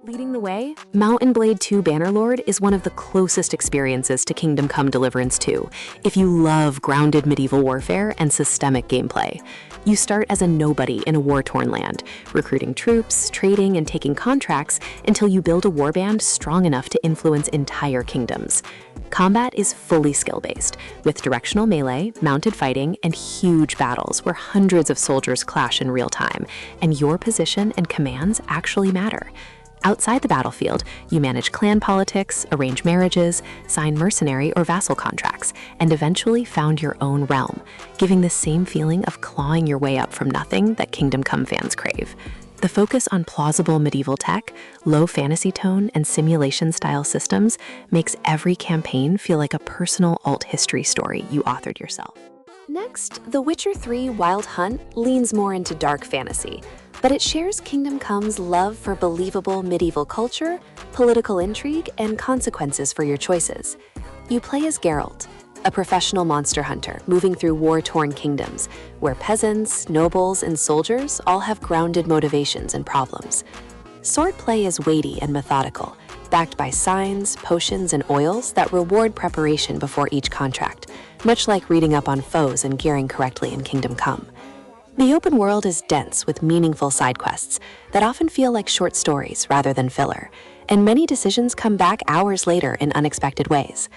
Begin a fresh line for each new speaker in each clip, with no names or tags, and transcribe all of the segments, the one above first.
Leading the way, Mount & Blade 2 Bannerlord is one of the closest experiences to Kingdom Come Deliverance 2 if you love grounded medieval warfare and systemic gameplay. You start as a nobody in a war-torn land, recruiting troops, trading, and taking contracts until you build a warband strong enough to influence entire kingdoms. Combat is fully skill-based, with directional melee, mounted fighting, and huge battles where hundreds of soldiers clash in real time, and your position and commands actually matter. Outside the battlefield, you manage clan politics, arrange marriages, sign mercenary or vassal contracts, and eventually found your own realm, giving the same feeling of clawing your way up from nothing that Kingdom Come fans crave. The focus on plausible medieval tech, low fantasy tone, and simulation-style systems makes every campaign feel like a personal alt history story you authored yourself. Next, The Witcher 3 Wild Hunt leans more into dark fantasy, but it shares Kingdom Come's love for believable medieval culture, political intrigue, and consequences for your choices. You play as Geralt, a professional monster hunter moving through war-torn kingdoms, where peasants, nobles, and soldiers all have grounded motivations and problems. Swordplay is weighty and methodical, backed by signs, potions, and oils that reward preparation before each contract, much like reading up on foes and gearing correctly in Kingdom Come. The open world is dense with meaningful side quests that often feel like short stories rather than filler, and many decisions come back hours later in unexpected ways.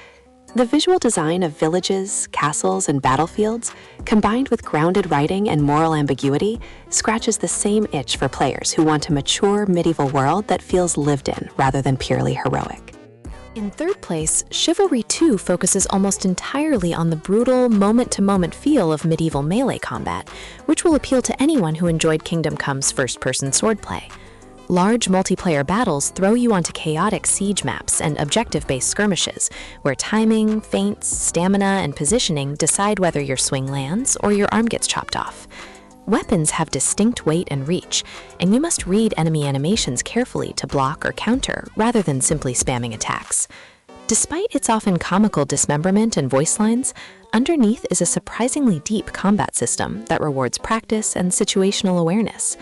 The visual design of villages, castles, and battlefields, combined with grounded writing and moral ambiguity, scratches the same itch for players who want a mature medieval world that feels lived in rather than purely heroic. In third place, Chivalry 2 focuses almost entirely on the brutal, moment-to-moment feel of medieval melee combat, which will appeal to anyone who enjoyed Kingdom Come's first-person swordplay. Large multiplayer battles throw you onto chaotic siege maps and objective-based skirmishes, where timing, feints, stamina, and positioning decide whether your swing lands or your arm gets chopped off. Weapons have distinct weight and reach, and you must read enemy animations carefully to block or counter rather than simply spamming attacks. Despite its often comical dismemberment and voice lines, underneath is a surprisingly deep combat system that rewards practice and situational awareness.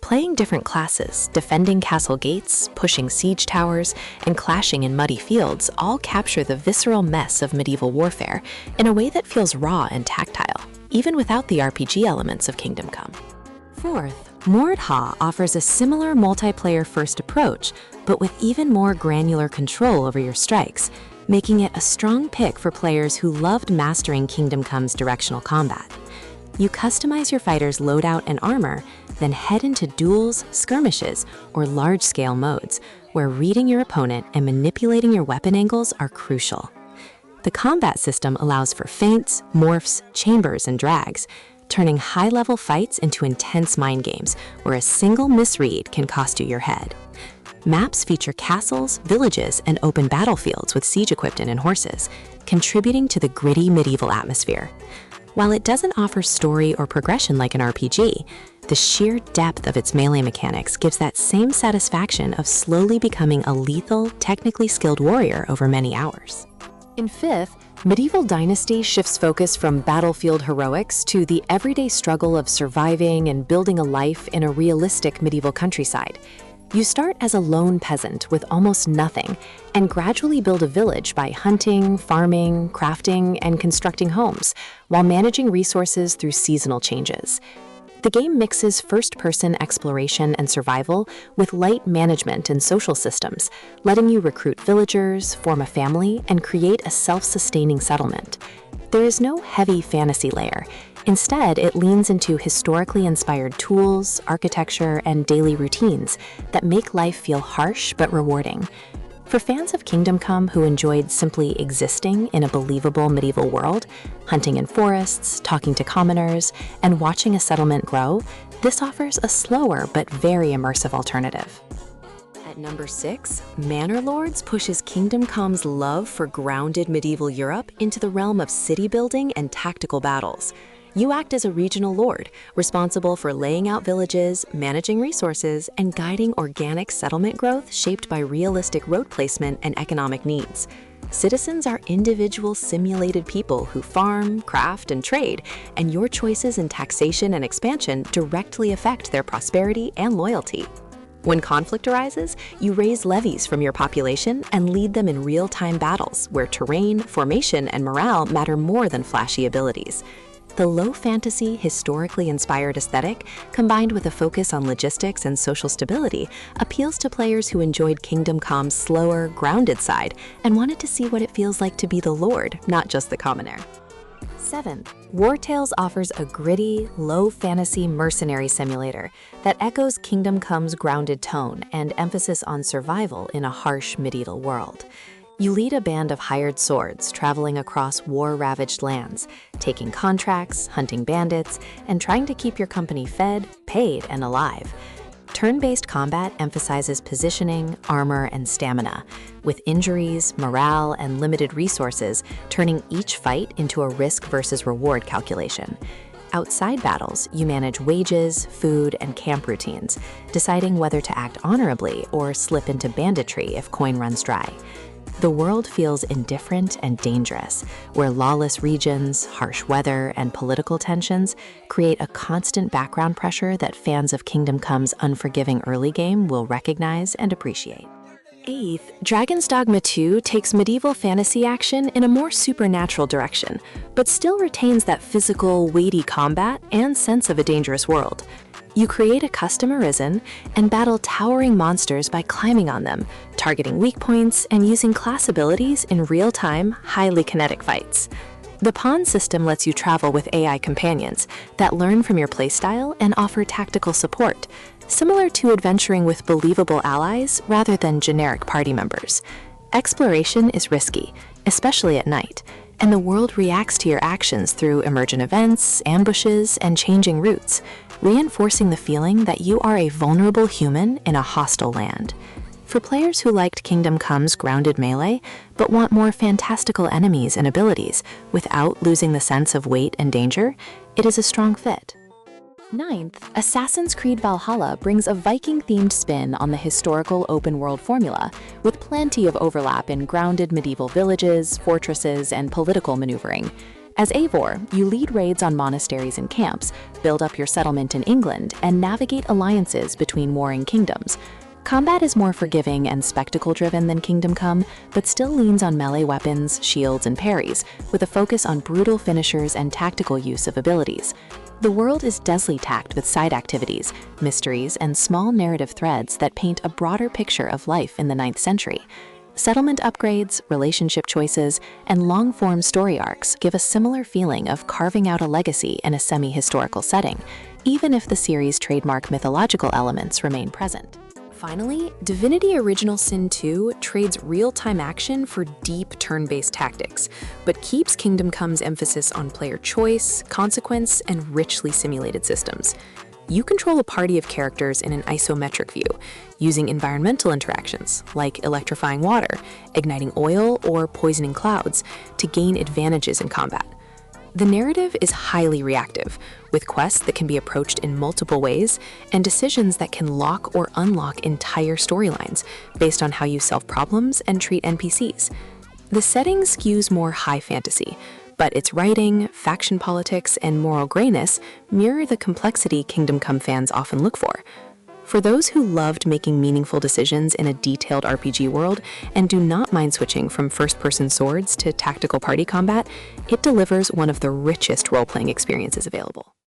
Playing different classes, defending castle gates, pushing siege towers, and clashing in muddy fields all capture the visceral mess of medieval warfare in a way that feels raw and tactile, even without the RPG elements of Kingdom Come. Fourth, Mordhau offers a similar multiplayer-first approach, but with even more granular control over your strikes, making it a strong pick for players who loved mastering Kingdom Come's directional combat. You customize your fighter's loadout and armor, then head into duels, skirmishes, or large-scale modes, where reading your opponent and manipulating your weapon angles are crucial. The combat system allows for feints, morphs, chambers, and drags, turning high-level fights into intense mind games where a single misread can cost you your head. Maps feature castles, villages, and open battlefields with siege equipment and horses, contributing to the gritty medieval atmosphere. While it doesn't offer story or progression like an RPG, the sheer depth of its melee mechanics gives that same satisfaction of slowly becoming a lethal, technically skilled warrior over many hours. In fifth, medieval Dynasty shifts focus from battlefield heroics to the everyday struggle of surviving and building a life in a realistic medieval countryside. You start as a lone peasant with almost nothing and gradually build a village by hunting, farming, crafting, and constructing homes, while managing resources through seasonal changes. The game mixes first-person exploration and survival with light management and social systems, letting you recruit villagers, form a family, and create a self-sustaining settlement. There is no heavy fantasy layer. Instead, it leans into historically inspired tools, architecture, and daily routines that make life feel harsh but rewarding. For fans of Kingdom Come who enjoyed simply existing in a believable medieval world, hunting in forests, talking to commoners, and watching a settlement grow, this offers a slower but very immersive alternative. At number 6, Manor Lords pushes Kingdom Come's love for grounded medieval Europe into the realm of city building and tactical battles. You act as a regional lord, responsible for laying out villages, managing resources, and guiding organic settlement growth shaped by realistic road placement and economic needs. Citizens are individual simulated people who farm, craft, and trade, and your choices in taxation and expansion directly affect their prosperity and loyalty. When conflict arises, you raise levies from your population and lead them in real-time battles where terrain, formation, and morale matter more than flashy abilities. The low-fantasy, historically inspired aesthetic, combined with a focus on logistics and social stability, appeals to players who enjoyed Kingdom Come's slower, grounded side and wanted to see what it feels like to be the Lord, not just the commoner. 7th, Wartales offers a gritty, low-fantasy mercenary simulator that echoes Kingdom Come's grounded tone and emphasis on survival in a harsh medieval world. You lead a band of hired swords traveling across war-ravaged lands, taking contracts, hunting bandits, and trying to keep your company fed, paid, and alive. Turn-based combat emphasizes positioning, armor, and stamina, with injuries, morale, and limited resources turning each fight into a risk versus reward calculation. Outside battles, you manage wages, food, and camp routines, deciding whether to act honorably or slip into banditry if coin runs dry. The world feels indifferent and dangerous, where lawless regions, harsh weather, and political tensions create a constant background pressure that fans of Kingdom Come's unforgiving early game will recognize and appreciate. 8th, Dragon's Dogma 2 takes medieval fantasy action in a more supernatural direction, but still retains that physical, weighty combat and sense of a dangerous world. You create a custom arisen and battle towering monsters by climbing on them, targeting weak points, and using class abilities in real-time, highly kinetic fights. The pawn system lets you travel with AI companions that learn from your playstyle and offer tactical support, similar to adventuring with believable allies rather than generic party members. Exploration is risky, especially at night, and the world reacts to your actions through emergent events, ambushes, and changing routes, reinforcing the feeling that you are a vulnerable human in a hostile land. For players who liked Kingdom Come's grounded melee, but want more fantastical enemies and abilities without losing the sense of weight and danger, it is a strong fit. 9th, Assassin's Creed Valhalla brings a Viking-themed spin on the historical open-world formula, with plenty of overlap in grounded medieval villages, fortresses, and political maneuvering. As Eivor, you lead raids on monasteries and camps, build up your settlement in England, and navigate alliances between warring kingdoms. Combat is more forgiving and spectacle-driven than Kingdom Come, but still leans on melee weapons, shields, and parries, with a focus on brutal finishers and tactical use of abilities. The world is densely tacked with side activities, mysteries, and small narrative threads that paint a broader picture of life in the 9th century. Settlement upgrades, relationship choices, and long-form story arcs give a similar feeling of carving out a legacy in a semi-historical setting, even if the series' trademark mythological elements remain present. Finally, Divinity Original Sin 2 trades real-time action for deep turn-based tactics, but keeps Kingdom Come's emphasis on player choice, consequence, and richly simulated systems. You control a party of characters in an isometric view, using environmental interactions like electrifying water, igniting oil, or poisoning clouds to gain advantages in combat. The narrative is highly reactive, with quests that can be approached in multiple ways and decisions that can lock or unlock entire storylines based on how you solve problems and treat NPCs. The setting skews more high fantasy, but its writing, faction politics, and moral grayness mirror the complexity Kingdom Come fans often look for. For those who loved making meaningful decisions in a detailed RPG world and do not mind switching from first-person swords to tactical party combat, it delivers one of the richest role-playing experiences available.